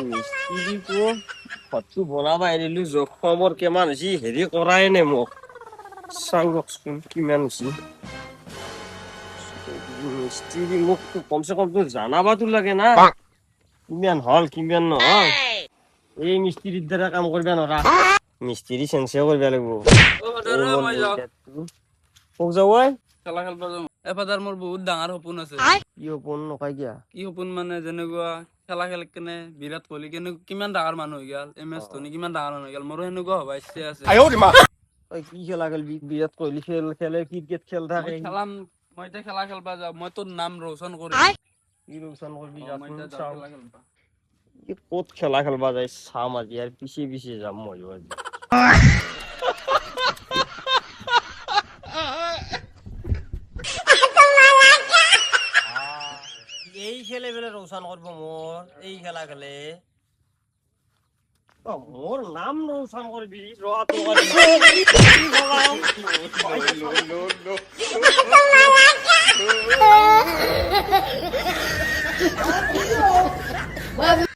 মিস্ত্রি কো কত বনাবা এৰিলো জখমৰ কিমান হৈছে হেৰি কৰাই নে মোক চাওকচোন কিমান হৈছে মিস্ত্রি মোক কমসে কম তো জানাবাতো লাগে না কিমান হল কিমান নহল এই মিস্ত্রিৰ দ্বাৰা কাম কৰিবা নৰা মিস্ত্রি চেঞ্জে কৰিবা লাগিব মোক যাও খেলা খেলবা যাওঁ এফাদাৰ মোৰ বহুত ডাঙৰ সপোন আছে কি সপোন নকয় কিয়া কি সপোন মানে যেনেকুৱা খেলা খেলি কেনে বিৰাট কোহলি কিমান ডাঙৰ মানুহ হৈ গেল MS ধোনি কিমান ডাঙৰ মানুহ হৈ গেল মোৰো সেনেকুৱা হবা ইচ্ছা আছে তই কি খেলা খেলবি বিৰাট কোহলি খেলে ক্ৰিকেট খেল থাকে মই এতিয়া খেলা খেলবা যাওঁ মই তোৰ নাম ৰোশন কৰিম কি ৰোচন কৰবি মই এতিয়া যাওঁ খেলা খেলবা ক'ত খেলা খেলবা যায় চাম আজি আৰু পিছে পিছে যাম ময়ো আজি এই খেলে বেলে ৰোচন কৰব মোৰ এই খেলা খেলে মোর নাম ৰোশন করবি